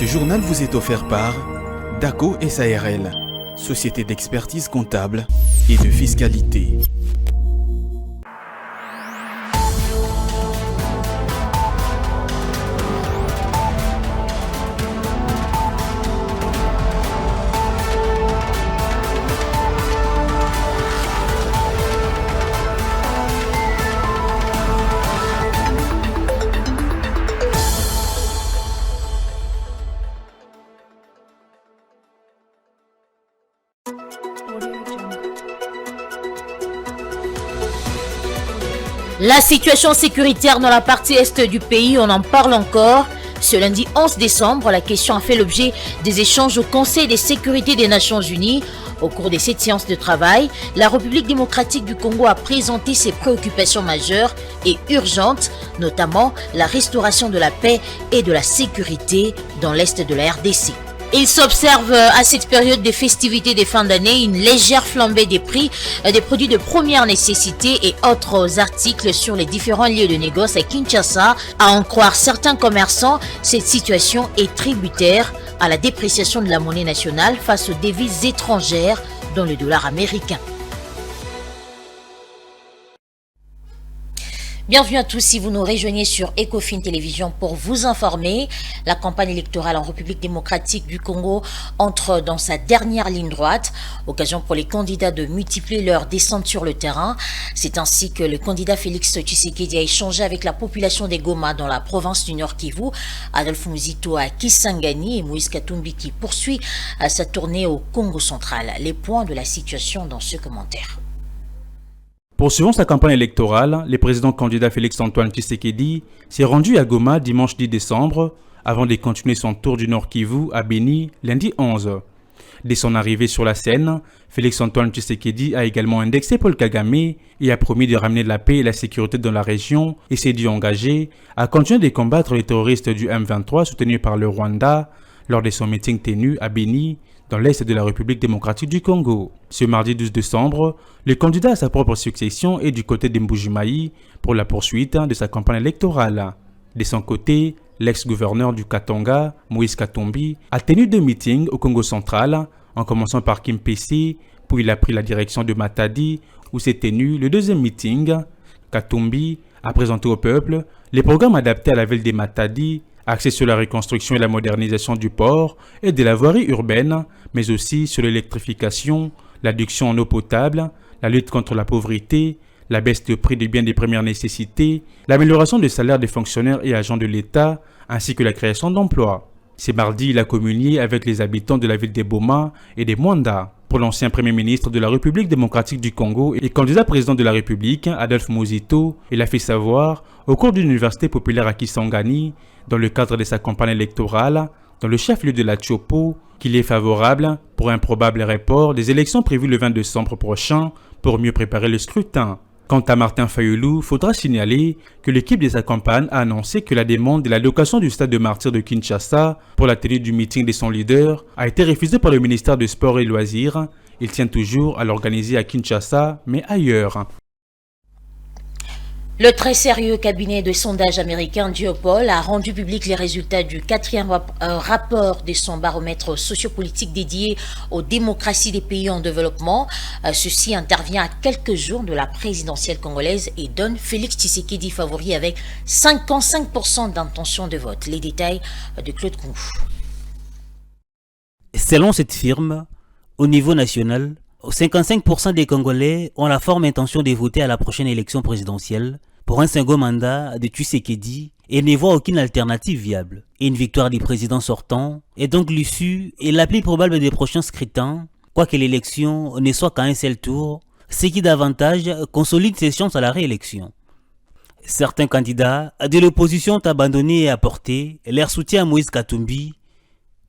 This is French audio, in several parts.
Ce journal vous est offert par DACO SARL, société d'expertise comptable et de fiscalité. La situation sécuritaire dans la partie est du pays, on en parle encore. Ce lundi 11 décembre, la question a fait l'objet des échanges au Conseil de sécurité des Nations Unies. Au cours de cette séance de travail, la République démocratique du Congo a présenté ses préoccupations majeures et urgentes, notamment la restauration de la paix et de la sécurité dans l'est de la RDC. Il s'observe à cette période de festivités de fin d'année une légère flambée des prix des produits de première nécessité et autres articles sur les différents lieux de négoce à Kinshasa. À en croire certains commerçants, cette situation est tributaire à la dépréciation de la monnaie nationale face aux devises étrangères, dont le dollar américain. Bienvenue à tous si vous nous rejoignez sur Ecofin Télévision pour vous informer. La campagne électorale en République démocratique du Congo entre dans sa dernière ligne droite, occasion pour les candidats de multiplier leur descente sur le terrain. C'est ainsi que le candidat Félix Tshisekedi a échangé avec la population des Goma dans la province du Nord Kivu, Adolphe Muzito à Kisangani et Moïse Katumbi qui poursuit sa tournée au Congo central. Les points de la situation dans ce commentaire. Poursuivant sa campagne électorale, le président candidat Félix-Antoine Tshisekedi s'est rendu à Goma dimanche 10 décembre avant de continuer son tour du Nord Kivu à Beni lundi 11. Dès son arrivée sur la scène, Félix-Antoine Tshisekedi a également indexé Paul Kagame et a promis de ramener la paix et la sécurité dans la région et s'est dit engagé à continuer de combattre les terroristes du M23 soutenus par le Rwanda lors de son meeting tenu à Beni, dans l'est de la République démocratique du Congo. Ce mardi 12 décembre, le candidat à sa propre succession est du côté d'Mbuji-Mayi pour la poursuite de sa campagne électorale. De son côté, l'ex-gouverneur du Katanga, Moïse Katumbi, a tenu 2 meetings au Congo central, en commençant par Kimpese, puis il a pris la direction de Matadi, où s'est tenu le 2e meeting. Katumbi a présenté au peuple les programmes adaptés à la ville de Matadi, axé sur la reconstruction et la modernisation du port et de la voirie urbaine, mais aussi sur l'électrification, l'adduction en eau potable, la lutte contre la pauvreté, la baisse de prix des biens de première nécessité, l'amélioration des salaires des fonctionnaires et agents de l'État, ainsi que la création d'emplois. Ce mardi, il a communié avec les habitants de la ville de Boma et de Mwanda. Pour l'ancien Premier ministre de la République démocratique du Congo et candidat président de la République, Adolphe Muzito, il a fait savoir, au cours d'une université populaire à Kisangani, dans le cadre de sa campagne électorale, dans le chef-lieu de la Tchopo, qu'il est favorable pour un probable report des élections prévues le 20 décembre prochain pour mieux préparer le scrutin. Quant à Martin Fayulu, faudra signaler que l'équipe de sa campagne a annoncé que la demande de la location du stade de martyrs de Kinshasa pour la tenue du meeting de son leader a été refusée par le ministère des Sports et Loisirs. Il tient toujours à l'organiser à Kinshasa, mais ailleurs. Le très sérieux cabinet de sondage américain Diopol a rendu public les résultats du 4e rapport de son baromètre sociopolitique dédié aux démocraties des pays en développement. Ceci intervient à quelques jours de la présidentielle congolaise et donne Félix Tshisekedi favori avec 55% d'intention de vote. Les détails de Claude Kungou. Selon cette firme, au niveau national, 55% des Congolais ont la ferme intention de voter à la prochaine élection présidentielle pour un second mandat de Tshisekedi et ne voient aucune alternative viable. Une victoire du président sortant est donc l'issue et la plus probable des prochains scrutins, quoique l'élection ne soit qu'à un seul tour, ce qui davantage consolide ses chances à la réélection. Certains candidats de l'opposition ont abandonné et apporté leur soutien à Moïse Katumbi,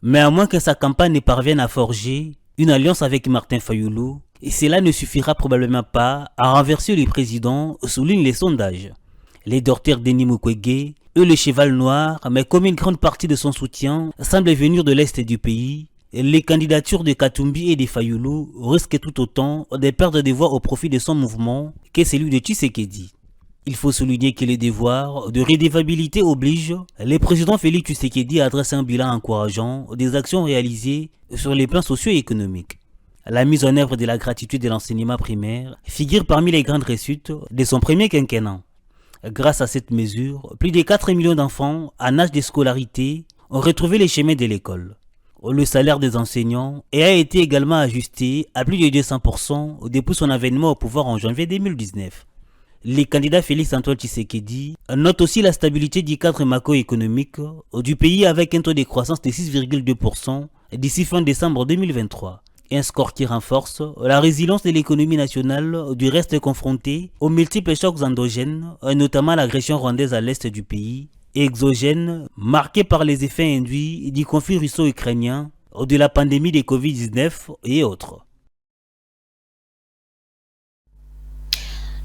mais à moins que sa campagne ne parvienne à forger une alliance avec Martin Fayulu, et cela ne suffira probablement pas à renverser le président, soulignent les sondages. Les docteurs Denis Mukwege, eux le cheval noir, mais comme une grande partie de son soutien semble venir de l'est du pays, les candidatures de Katumbi et de Fayulu risquent tout autant de perdre des voix au profit de son mouvement que celui de Tshisekedi. Il faut souligner que les devoirs de redevabilité obligent. Le président Félix Tshisekedi adresse un bilan encourageant des actions réalisées sur les plans socio-économiques. La mise en œuvre de la gratuité de l'enseignement primaire figure parmi les grandes réussites de son premier quinquennat. Grâce à cette mesure, plus de 4 millions d'enfants en âge de scolarité ont retrouvé les chemins de l'école. Le salaire des enseignants a été également ajusté à plus de 200% depuis son avènement au pouvoir en janvier 2019. Les candidats Félix-Antoine Tshisekedi notent aussi la stabilité du cadre macroéconomique du pays avec un taux de croissance de 6,2% d'ici fin décembre 2023. Un score qui renforce la résilience de l'économie nationale du reste confrontée aux multiples chocs endogènes, notamment l'agression rwandaise à l'est du pays, et exogènes marqués par les effets induits du conflit russo-ukrainien, de la pandémie de Covid-19 et autres.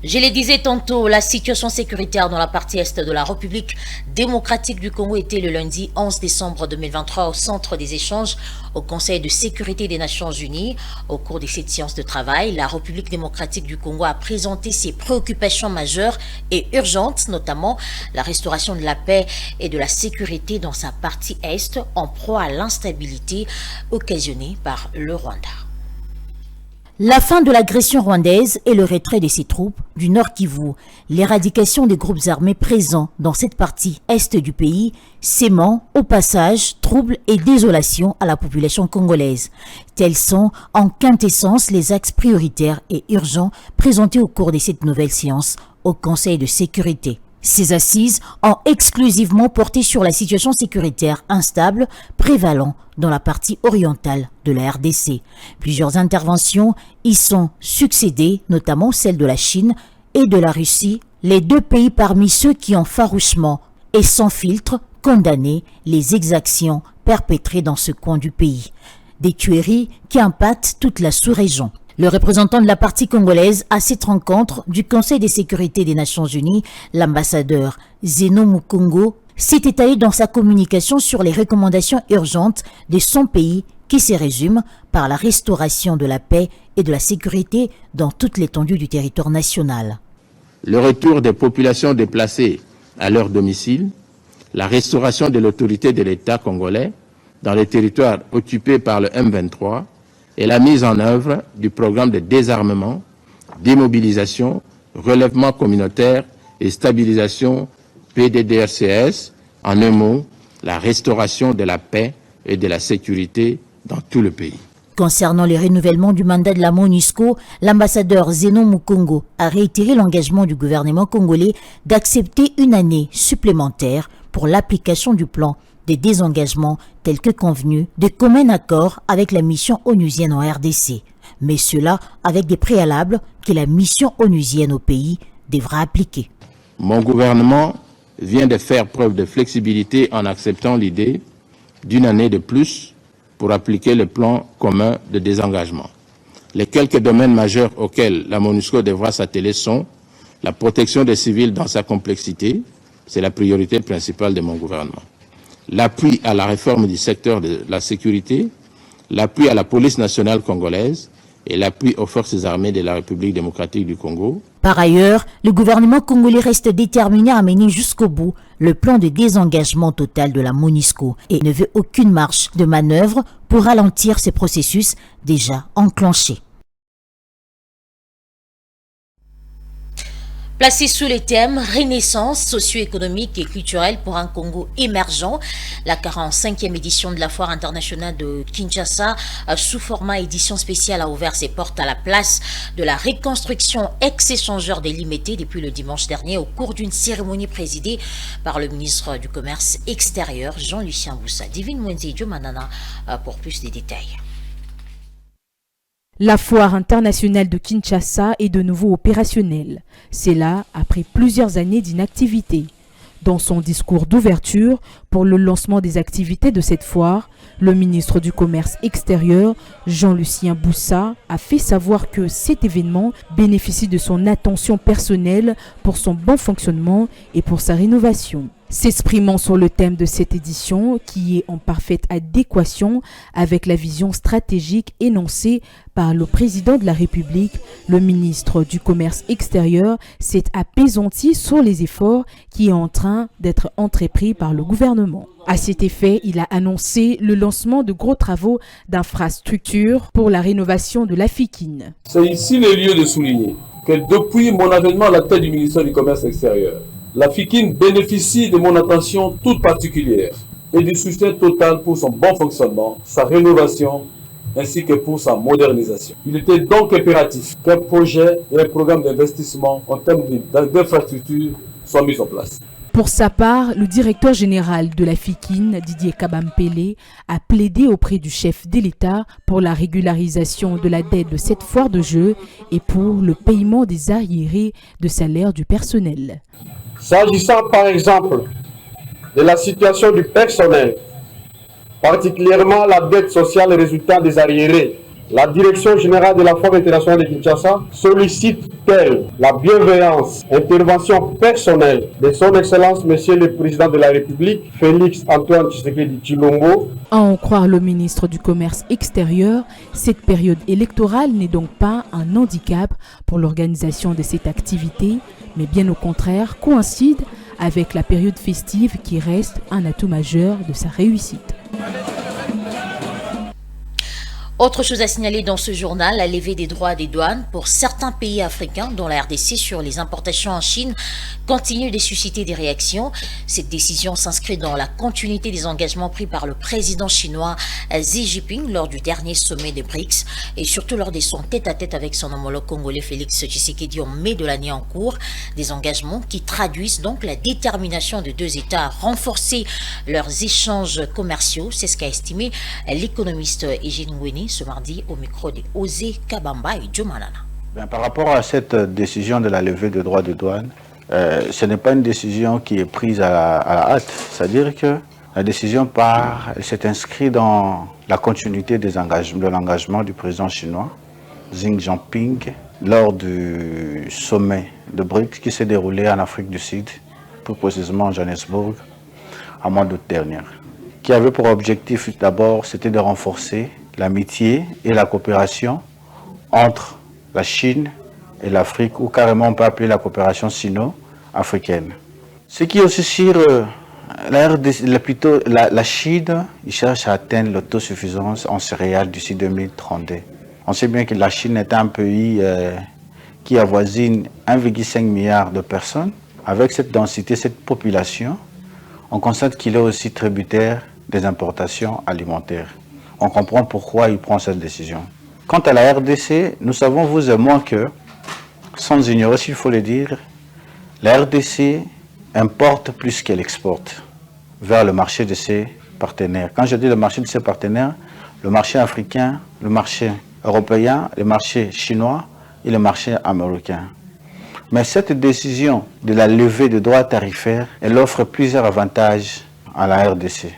Je le disais tantôt, la situation sécuritaire dans la partie est de la République démocratique du Congo était le lundi 11 décembre 2023 au centre des échanges au Conseil de sécurité des Nations Unies. Au cours de cette séance de travail, la République démocratique du Congo a présenté ses préoccupations majeures et urgentes, notamment la restauration de la paix et de la sécurité dans sa partie est en proie à l'instabilité occasionnée par le Rwanda. La fin de l'agression rwandaise et le retrait de ses troupes du Nord Kivu, l'éradication des groupes armés présents dans cette partie est du pays, sémant au passage troubles et désolation à la population congolaise. Tels sont en quintessence les axes prioritaires et urgents présentés au cours de cette nouvelle séance au Conseil de sécurité. Ces assises ont exclusivement porté sur la situation sécuritaire instable prévalant dans la partie orientale de la RDC. Plusieurs interventions y sont succédées, notamment celle de la Chine et de la Russie, les deux pays parmi ceux qui ont farouchement et sans filtre condamné les exactions perpétrées dans ce coin du pays. Des tueries qui impactent toute la sous-région. Le représentant de la partie congolaise à cette rencontre du Conseil de sécurité des Nations Unies, l'ambassadeur Zeno Mukongo, s'est étalé dans sa communication sur les recommandations urgentes de son pays qui se résument par la restauration de la paix et de la sécurité dans toute l'étendue du territoire national. Le retour des populations déplacées à leur domicile, la restauration de l'autorité de l'État congolais dans les territoires occupés par le M23, et la mise en œuvre du programme de désarmement, démobilisation, relèvement communautaire et stabilisation PDDRCS, en un mot, la restauration de la paix et de la sécurité dans tout le pays. Concernant le renouvellement du mandat de la MONUSCO, l'ambassadeur Zeno Mukongo a réitéré l'engagement du gouvernement congolais d'accepter une année supplémentaire pour l'application du plan des désengagements tels que convenus de commun accord avec la mission onusienne en RDC, mais cela avec des préalables que la mission onusienne au pays devra appliquer. Mon gouvernement vient de faire preuve de flexibilité en acceptant l'idée d'une année de plus pour appliquer le plan commun de désengagement. Les quelques domaines majeurs auxquels la MONUSCO devra s'atteler sont la protection des civils dans sa complexité, c'est la priorité principale de mon gouvernement. L'appui à la réforme du secteur de la sécurité, l'appui à la police nationale congolaise et l'appui aux forces armées de la République démocratique du Congo. Par ailleurs, le gouvernement congolais reste déterminé à mener jusqu'au bout le plan de désengagement total de la MONUSCO et ne veut aucune marge de manœuvre pour ralentir ce processus déjà enclenché. Placé sous le thème « Renaissance socio-économique et culturelle pour un Congo émergent », la 45e édition de la Foire internationale de Kinshasa, sous format édition spéciale, a ouvert ses portes à la place de la reconstruction ex-échangeur délimitée depuis le dimanche dernier au cours d'une cérémonie présidée par le ministre du Commerce extérieur, Jean-Lucien Boussa. Divine Mwenzi Diomanana pour plus de détails. La foire internationale de Kinshasa est de nouveau opérationnelle. C'est là après plusieurs années d'inactivité. Dans son discours d'ouverture pour le lancement des activités de cette foire, le ministre du Commerce extérieur, Jean-Lucien Boussa, a fait savoir que cet événement bénéficie de son attention personnelle pour son bon fonctionnement et pour sa rénovation. S'exprimant sur le thème de cette édition, qui est en parfaite adéquation avec la vision stratégique énoncée par le président de la République, le ministre du Commerce extérieur s'est apaisanti sur les efforts qui est en train d'être entrepris par le gouvernement. À cet effet, il a annoncé le lancement de gros travaux d'infrastructure pour la rénovation de la FIKIN. C'est ici le lieu de souligner que depuis mon avènement à la tête du ministère du Commerce extérieur, la FIKIN bénéficie de mon attention toute particulière et du soutien total pour son bon fonctionnement, sa rénovation ainsi que pour sa modernisation. Il était donc impératif qu'un projet et un programme d'investissement en termes d'infrastructures soient mis en place. Pour sa part, le directeur général de la FIKIN, Didier Kabampele, a plaidé auprès du chef de l'État pour la régularisation de la dette de cette foire de jeu et pour le paiement des arriérés de salaire du personnel. S'agissant par exemple de la situation du personnel, particulièrement la dette sociale résultant des arriérés, la Direction générale de la Foire internationale de Kinshasa sollicite-t-elle la bienveillance, intervention personnelle de son Excellence Monsieur le Président de la République, Félix Antoine Tshisekedi Tshilombo. À en croire le ministre du Commerce extérieur, cette période électorale n'est donc pas un handicap pour l'organisation de cette activité, mais bien au contraire coïncide avec la période festive qui reste un atout majeur de sa réussite. Autre chose à signaler dans ce journal, la levée des droits des douanes pour certains pays africains, dont la RDC, sur les importations en Chine, continue de susciter des réactions. Cette décision s'inscrit dans la continuité des engagements pris par le président chinois Xi Jinping lors du dernier sommet des BRICS et surtout lors de son tête-à-tête avec son homologue congolais Félix Tshisekedi en mai de l'année en cours. Des engagements qui traduisent donc la détermination de deux États à renforcer leurs échanges commerciaux. C'est ce qu'a estimé l'économiste Eugène Ngweni ce mardi au micro de Osé Kabamba et Joe Manana. Par rapport à cette décision de la levée des droits de douane, ce n'est pas une décision qui est prise à la hâte. C'est-à-dire que la décision s'est inscrite dans la continuité de l'engagement du président chinois Xi Jinping lors du sommet de BRICS qui s'est déroulé en Afrique du Sud, plus précisément en Johannesburg, en mois d'août dernier, qui avait pour objectif d'abord c'était de renforcer l'amitié et la coopération entre la Chine et l'Afrique, ou carrément on peut appeler la coopération sino-africaine. Ce qui est aussi sur la Chine, il cherche à atteindre l'autosuffisance en céréales d'ici 2032. On sait bien que la Chine est un pays qui avoisine 1,5 milliard de personnes. Avec cette densité, cette population, on constate qu'il est aussi tributaire des importations alimentaires. On comprend pourquoi il prend cette décision. Quant à la RDC, nous savons, vous et moi, que, sans ignorer s'il faut le dire, la RDC importe plus qu'elle exporte vers le marché de ses partenaires. Quand je dis le marché de ses partenaires, le marché africain, le marché européen, le marché chinois et le marché américain. Mais cette décision de la levée des droits tarifaires, elle offre plusieurs avantages à la RDC.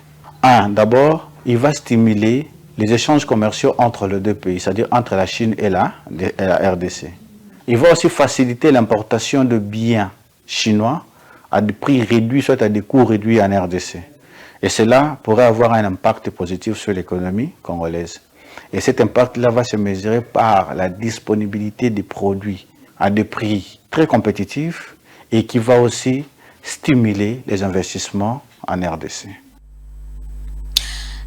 D'abord, il va stimuler les échanges commerciaux entre les deux pays, c'est-à-dire entre la Chine et la RDC. Il va aussi faciliter l'importation de biens chinois à des prix réduits, soit à des coûts réduits en RDC. Et cela pourrait avoir un impact positif sur l'économie congolaise. Et cet impact-là va se mesurer par la disponibilité des produits à des prix très compétitifs et qui va aussi stimuler les investissements en RDC.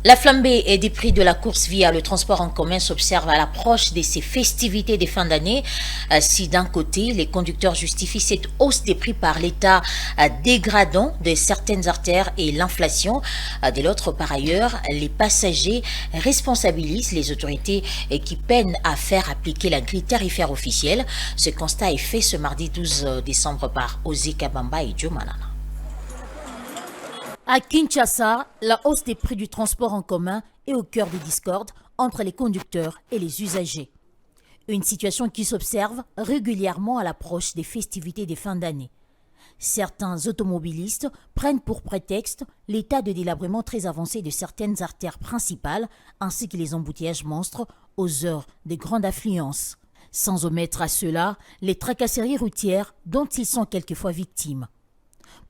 La flambée des prix de la course via le transport en commun s'observe à l'approche de ces festivités de fin d'année. Si d'un côté, les conducteurs justifient cette hausse des prix par l'état dégradant de certaines artères et l'inflation, de l'autre, par ailleurs, les passagers responsabilisent les autorités qui peinent à faire appliquer la grille tarifaire officielle. Ce constat est fait ce mardi 12 décembre par Osé Kabamba et Joe Manana. À Kinshasa, la hausse des prix du transport en commun est au cœur des discordes entre les conducteurs et les usagers. Une situation qui s'observe régulièrement à l'approche des festivités des fins d'année. Certains automobilistes prennent pour prétexte l'état de délabrement très avancé de certaines artères principales ainsi que les embouteillages monstres aux heures de grande affluence. Sans omettre à cela les tracasseries routières dont ils sont quelquefois victimes.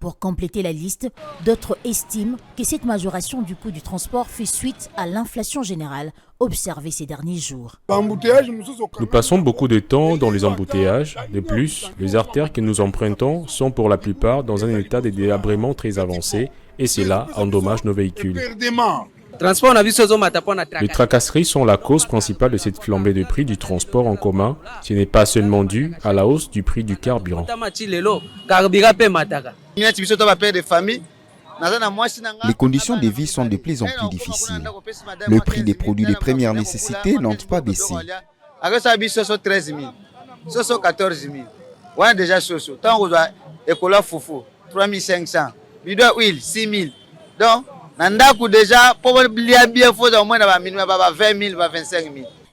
Pour compléter la liste, d'autres estiment que cette majoration du coût du transport fait suite à l'inflation générale observée ces derniers jours. Nous passons beaucoup de temps dans les embouteillages. De plus, les artères que nous empruntons sont pour la plupart dans un état de délabrement très avancé et cela endommage nos véhicules. Les tracasseries sont la cause principale de cette flambée de prix du transport en commun. Ce n'est pas seulement dû à la hausse du prix du carburant. Les conditions de vie sont de plus en plus difficiles. Le prix des produits de première nécessité n'ont pas baissé.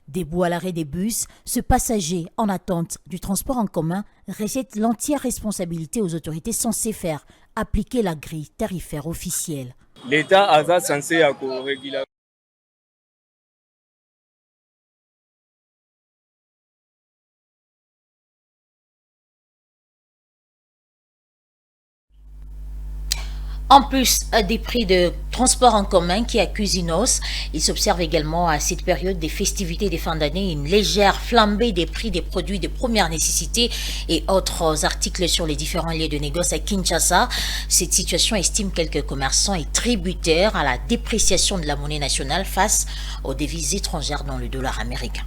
Debout à l'arrêt des bus, ce passager en attente du transport en commun rejette l'entière responsabilité aux autorités censées faire appliquer la grille tarifaire officielle. L'État a censé réguler. En plus des prix de transport en commun qui accusent une hausse, il s'observe également à cette période des festivités de fin d'année une légère flambée des prix des produits de première nécessité et autres articles sur les différents lieux de négoce à Kinshasa. Cette situation, estime quelques commerçants, est tributaire à la dépréciation de la monnaie nationale face aux devises étrangères dont le dollar américain.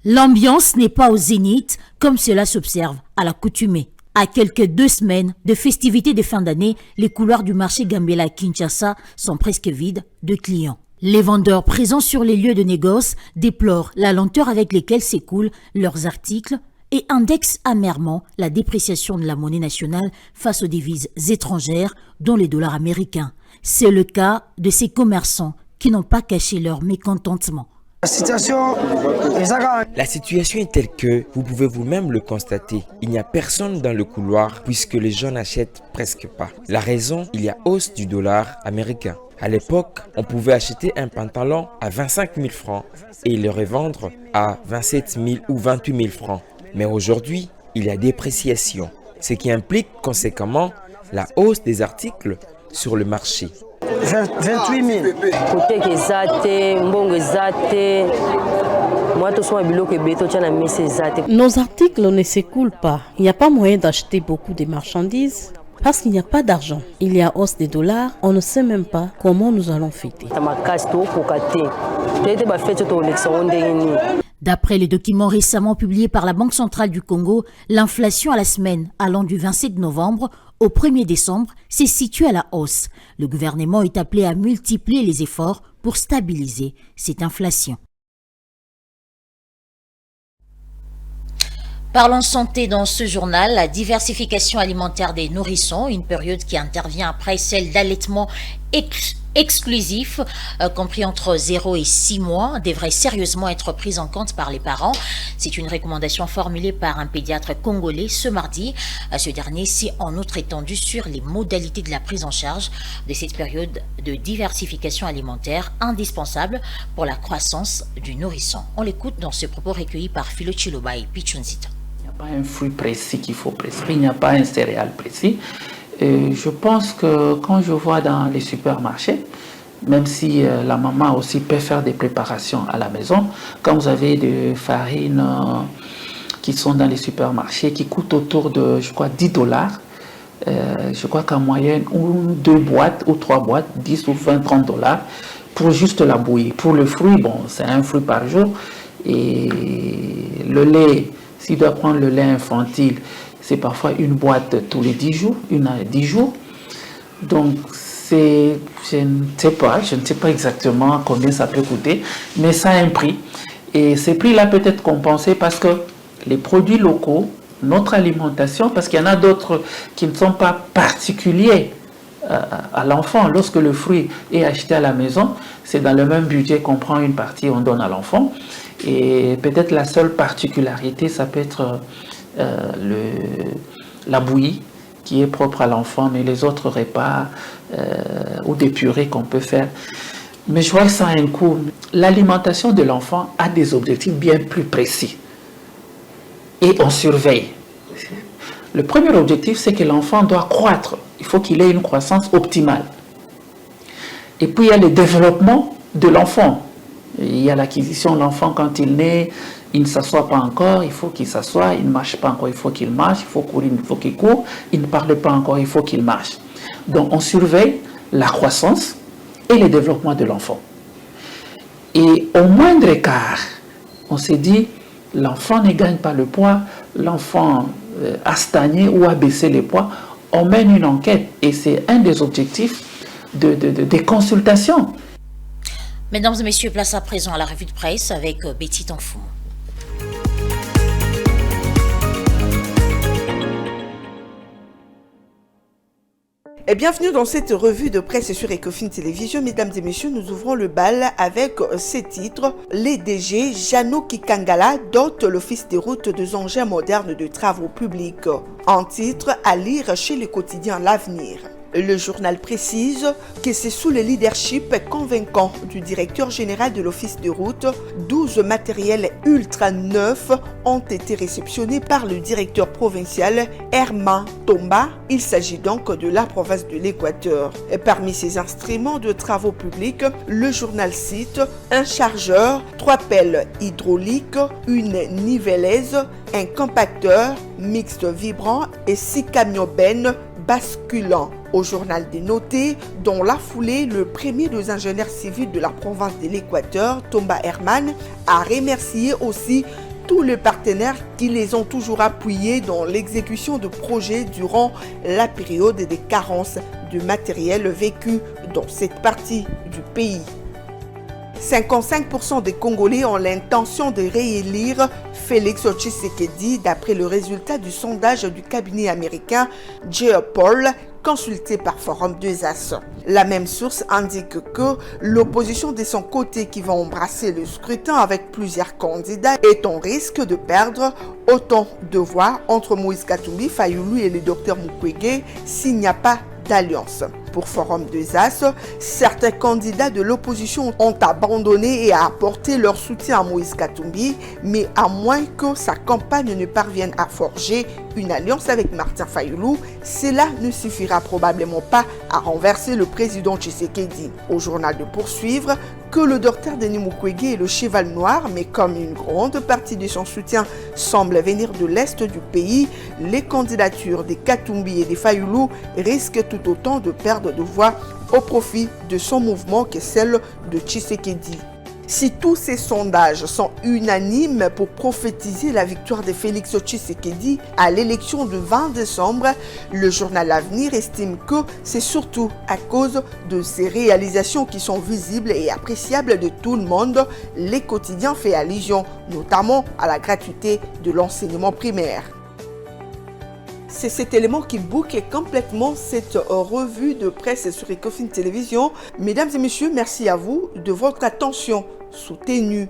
L'ambiance n'est pas au zénith comme cela s'observe à l'accoutumée. À quelques 2 semaines de festivités de fin d'année, les couloirs du marché Gambela à Kinshasa sont presque vides de clients. Les vendeurs présents sur les lieux de négoce déplorent la lenteur avec laquelle s'écoulent leurs articles et indexent amèrement la dépréciation de la monnaie nationale face aux devises étrangères, dont les dollars américains. C'est le cas de ces commerçants qui n'ont pas caché leur mécontentement. La situation est telle que vous pouvez vous-même le constater. Il n'y a personne dans le couloir puisque les gens n'achètent presque pas. La raison, il y a hausse du dollar américain. À l'époque, on pouvait acheter un pantalon à 25 000 francs et le revendre à 27 000 ou 28 000 francs. Mais aujourd'hui, il y a dépréciation, ce qui implique conséquemment la hausse des articles sur le marché. 28 000. Nos articles ne s'écoulent pas. Il n'y a pas moyen d'acheter beaucoup de marchandises parce qu'il n'y a pas d'argent. Il y a hausse des dollars, on ne sait même pas comment nous allons fêter. D'après les documents récemment publiés par la Banque centrale du Congo, l'inflation à la semaine allant du 27 novembre au 1er décembre s'est située à la hausse. Le gouvernement est appelé à multiplier les efforts pour stabiliser cette inflation. Parlons santé dans ce journal, la diversification alimentaire des nourrissons, une période qui intervient après celle d'allaitement exclusif, compris entre 0 et 6 mois, devrait sérieusement être prise en compte par les parents. C'est une recommandation formulée par un pédiatre congolais ce mardi. Ce dernier s'est en outre étendu sur les modalités de la prise en charge de cette période de diversification alimentaire indispensable pour la croissance du nourrisson. On l'écoute dans ce propos recueilli par Philo Chiloba et Pichunzita. Il n'y a pas un fruit précis qu'il faut prescrire, il n'y a pas un céréal précis. Et je pense que quand je vois dans les supermarchés, même si la maman aussi peut faire des préparations à la maison, quand vous avez des farines qui sont dans les supermarchés, qui coûtent autour de, je crois, $10, je crois qu'en moyenne, ou 2 boîtes ou 3 boîtes, 10 ou 20, $30 pour juste la bouillie. Pour le fruit, bon, c'est un fruit par jour. Et le lait, s'il doit prendre le lait infantile, c'est parfois une boîte tous les 10 jours, une à 10 jours. Donc, je ne sais pas exactement combien ça peut coûter, mais ça a un prix. Et ces prix-là peut être compensés parce que les produits locaux, notre alimentation, parce qu'il y en a d'autres qui ne sont pas particuliers à l'enfant. Lorsque le fruit est acheté à la maison, c'est dans le même budget qu'on prend une partie, on donne à l'enfant. Et peut-être la seule particularité, ça peut être la bouillie qui est propre à l'enfant, mais les autres repas ou des purées qu'on peut faire. Mais je vois que ça a un coût. L'alimentation de l'enfant a des objectifs bien plus précis. Et on surveille. Le premier objectif, c'est que l'enfant doit croître. Il faut qu'il ait une croissance optimale. Et puis, il y a le développement de l'enfant. Il y a l'acquisition de l'enfant quand il naît. Il ne s'assoit pas encore, il faut qu'il s'assoie. Il ne marche pas encore, il faut qu'il marche. Il faut courir, il faut qu'il court. Il ne parle pas encore, il faut qu'il marche. Donc, on surveille la croissance et le développement de l'enfant. Et au moindre écart, on s'est dit, l'enfant ne gagne pas le poids, l'enfant a stagné ou a baissé les poids, on mène une enquête. Et c'est un des objectifs des consultations. Mesdames et messieurs, place à présent à la revue de presse avec Betty Tanfou. Et bienvenue dans cette revue de presse sur Ecofin Télévision. Mesdames et messieurs, nous ouvrons le bal avec ces titres. Les DG, Jano Kikangala dote l'Office des routes de engins modernes de travaux publics. En titre à lire chez le quotidien L'Avenir. Le journal précise que c'est sous le leadership convaincant du directeur général de l'Office de route, 12 matériels ultra neufs ont été réceptionnés par le directeur provincial Herman Tomba. Il s'agit donc de la province de l'Équateur. Parmi ces instruments de travaux publics, le journal cite un chargeur, 3 pelles hydrauliques, une nivelaise, un compacteur mixte vibrant et 6 camions bennes basculant. Au journal des notés, dans la foulée, le premier des ingénieurs civils de la province de l'Équateur, Tomba Herman, a remercié aussi tous les partenaires qui les ont toujours appuyés dans l'exécution de projets durant la période des carences de matériel vécu dans cette partie du pays. 55% des Congolais ont l'intention de réélire Félix Tshisekedi d'après le résultat du sondage du cabinet américain Geopoll consulté par Forum 2As. La même source indique que l'opposition de son côté qui va embrasser le scrutin avec plusieurs candidats est en risque de perdre autant de voix entre Moïse Katumbi, Fayulu et le Dr Mukwege s'il n'y a pas d'alliance. Pour Forum 2As, certains candidats de l'opposition ont abandonné et apporté leur soutien à Moïse Katumbi, mais à moins que sa campagne ne parvienne à forger une alliance avec Martin Fayulu, cela ne suffira probablement pas à renverser le président Tshisekedi. Au journal de poursuivre que le docteur Denis Mukwege est le cheval noir, mais comme une grande partie de son soutien semble venir de l'est du pays, les candidatures des Katumbi et des Fayulu risquent tout autant de perdre de voix au profit de son mouvement que celle de Tshisekedi. Si tous ces sondages sont unanimes pour prophétiser la victoire de Félix Tshisekedi à l'élection du 20 décembre, le journal L'Avenir estime que c'est surtout à cause de ces réalisations qui sont visibles et appréciables de tout le monde. Les quotidiens font allusion notamment à la gratuité de l'enseignement primaire. C'est cet élément qui boucle complètement cette revue de presse sur Ecofin Télévision. Mesdames et messieurs, merci à vous de votre attention soutenue.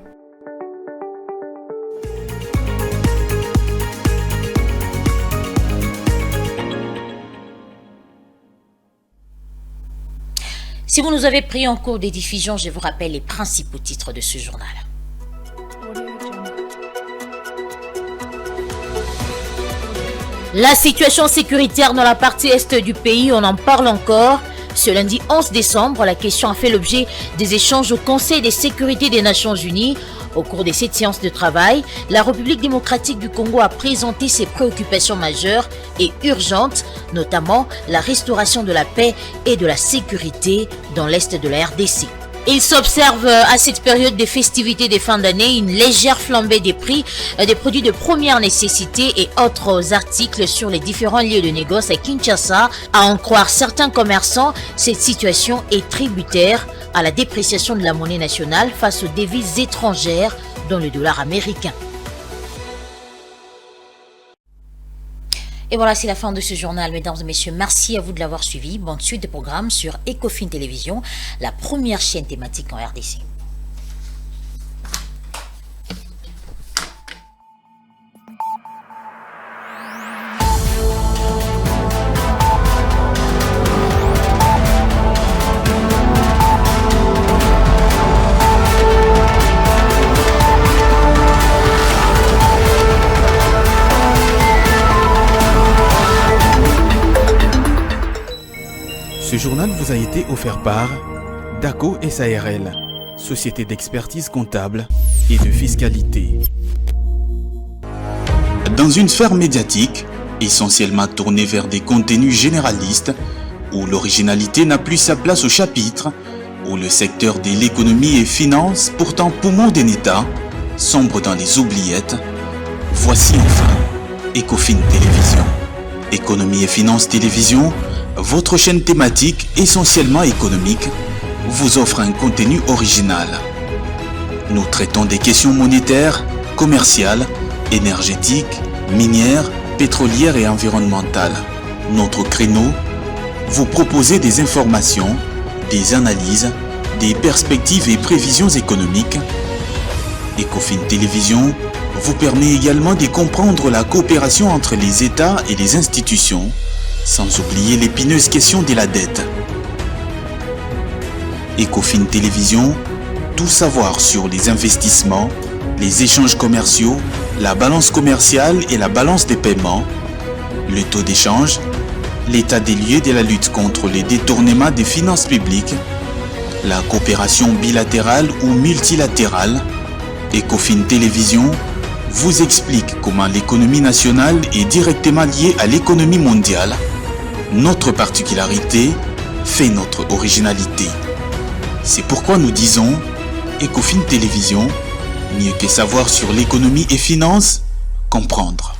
Si vous nous avez pris en cours des diffusions, je vous rappelle les principaux titres de ce journal. La situation sécuritaire dans la partie est du pays, on en parle encore. Ce lundi 11 décembre, la question a fait l'objet des échanges au Conseil de sécurité des Nations Unies. Au cours de cette séance de travail, la République démocratique du Congo a présenté ses préoccupations majeures et urgentes, notamment la restauration de la paix et de la sécurité dans l'est de la RDC. Il s'observe à cette période des festivités de fin d'année une légère flambée des prix des produits de première nécessité et autres articles sur les différents lieux de négoce à Kinshasa. À en croire certains commerçants, cette situation est tributaire à la dépréciation de la monnaie nationale face aux devises étrangères, dont le dollar américain. Et voilà, c'est la fin de ce journal, mesdames et messieurs. Merci à vous de l'avoir suivi. Bonne suite de programmes sur Ecofin Télévision, la première chaîne thématique en RDC. Ce journal vous a été offert par DACO SARL, société d'expertise comptable et de fiscalité. Dans une sphère médiatique, essentiellement tournée vers des contenus généralistes, où l'originalité n'a plus sa place au chapitre, où le secteur de l'économie et finance, pourtant poumon d'un État, sombre dans les oubliettes, voici enfin Ecofin Télévision. Économie et finance télévision, votre chaîne thématique essentiellement économique, vous offre un contenu original. Nous traitons des questions monétaires, commerciales, énergétiques, minières, pétrolières et environnementales. Notre créneau, vous proposer des informations, des analyses, des perspectives et prévisions économiques. Ecofin Télévision vous permet également de comprendre la coopération entre les États et les institutions, sans oublier l'épineuse question de la dette. Ecofin Télévision, tout savoir sur les investissements, les échanges commerciaux, la balance commerciale et la balance des paiements, le taux d'échange, l'état des lieux de la lutte contre les détournements des finances publiques, la coopération bilatérale ou multilatérale. Ecofin Télévision vous explique comment l'économie nationale est directement liée à l'économie mondiale. Notre particularité fait notre originalité. C'est pourquoi nous disons Ecofin Télévision, mieux que savoir sur l'économie et finances, comprendre.